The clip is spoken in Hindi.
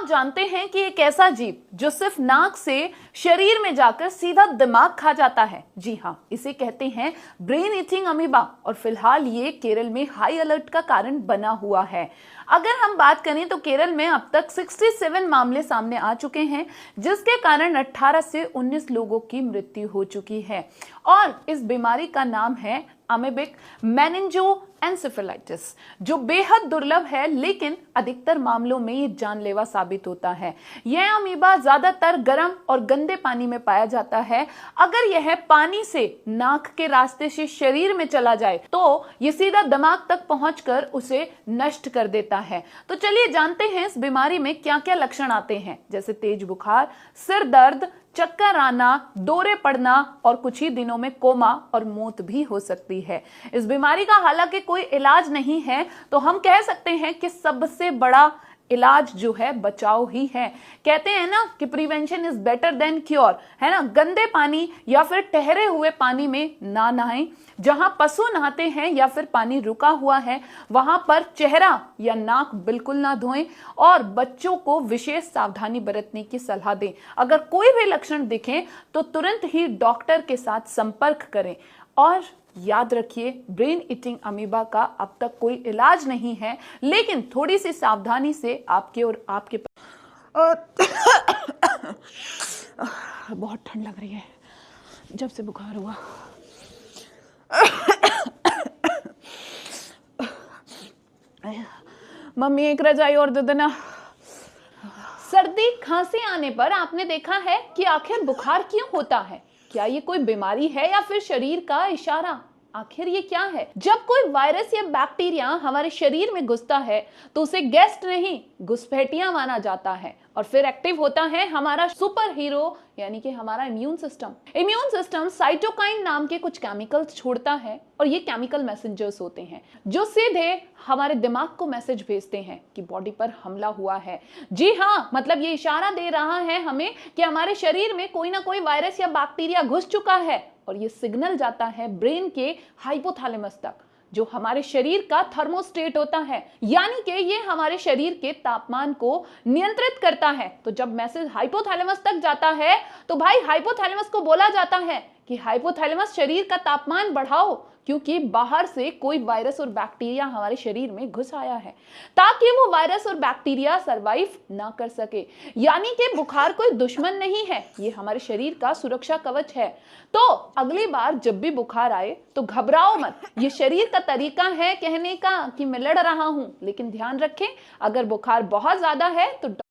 जानते हैं कि एक ऐसा जीव जो सिर्फ नाक से शरीर में जाकर सीधा दिमाग खा जाता है? जी हाँ, इसे कहते हैं ब्रेन ईटिंग अमीबा और फिलहाल ये केरल में हाई अलर्ट का कारण बना हुआ है। अगर हम बात करें तो केरल में अब तक 67 मामले सामने आ चुके हैं, जिसके कारण 18 से 19 लोगों की मृत्यु हो चुकी है और इस बीमारी का नाम है अमेबिक मेनिंजोएन्सेफेलाइटिस, जो बेहद दुर्लभ है लेकिन अधिकतर मामलों में ये जानलेवा साबित होता है। यह अमीबा ज्यादातर गर्म और गंदे पानी में पाया जाता है। अगर यह पानी से नाक के रास्ते से शरीर में चला जाए तो ये सीधा दिमाग तक पहुंचकर उसे नष्ट कर देता है। तो चलिए जानते हैं इस बीमारी में क्या क्या लक्षण आते हैं, जैसे तेज बुखार, सिर दर्द, चक्कर आना, दौरे पड़ना और कुछ ही दिनों में कोमा और मौत भी हो सकती है। इस बीमारी का हालांकि कोई इलाज नहीं है, तो हम कह सकते हैं कि सबसे बड़ा इलाज जो है बचाव ही है। कहते हैं ना कि prevention is better than cure, है ना। गंदे पानी या फिर ठहरे हुए पानी में ना नहाएं। जहां पशु नहाते हैं या फिर पानी रुका हुआ है वहां पर चेहरा या नाक बिल्कुल ना धोएं और बच्चों को विशेष सावधानी बरतने की सलाह दें। अगर कोई भी लक्षण दिखे तो तुरंत ही डॉक्टर के साथ संपर्क करें और याद रखिए, ब्रेन ईटिंग अमीबा का अब तक कोई इलाज नहीं है, लेकिन थोड़ी सी सावधानी से आपके और आपके बहुत ठंड लग रही है जब से बुखार हुआ। मम्मी एक रजाई और दे देना। सर्दी खांसी आने पर आपने देखा है कि आखिर बुखार क्यों होता है? क्या ये कोई बीमारी है या फिर शरीर का इशारा? आखिर ये क्या है? जब कोई वायरस या बैक्टीरिया हमारे शरीर में घुसता है तो उसे गेस्ट नहीं, घुसपैठिया माना जाता है और फिर एक्टिव होता है हमारा सुपर हीरो यानी कि हमारा immune system. Immune system cytokine नाम के कुछ केमिकल्स छोड़ता है और ये केमिकल मैसेंजर्स होते हैं जो सीधे हमारे दिमाग को मैसेज भेजते हैं कि बॉडी पर हमला हुआ है। जी हाँ, मतलब ये इशारा दे रहा है हमें कि हमारे शरीर में कोई ना कोई वायरस या बैक्टीरिया घुस चुका है और ये सिग्नल जाता है ब्रेन के हाइपोथैलेमस तक, जो हमारे शरीर का थर्मोस्टेट होता है, यानी कि ये हमारे शरीर के तापमान को नियंत्रित करता है। तो जब मैसेज हाइपोथैलेमस तक जाता है तो भाई हाइपोथैलेमस को बोला जाता है कि हाइपोथैलेमस शरीर का तापमान बढ़ाओ, क्योंकि बाहर से कोई वायरस और बैक्टीरिया हमारे शरीर में घुस आया है ताकि वो वायरस और बैक्टीरिया सरवाइव ना कर सके। यानी कि बुखार कोई दुश्मन नहीं है, ये हमारे शरीर का सुरक्षा कवच है। तो अगली बार जब भी बुखार आए तो घबराओ मत, ये शरीर का तरीका है कहने का कि मैं लड़ रहा हूं। लेकिन ध्यान रखें, अगर बुखार बहुत ज्यादा है तो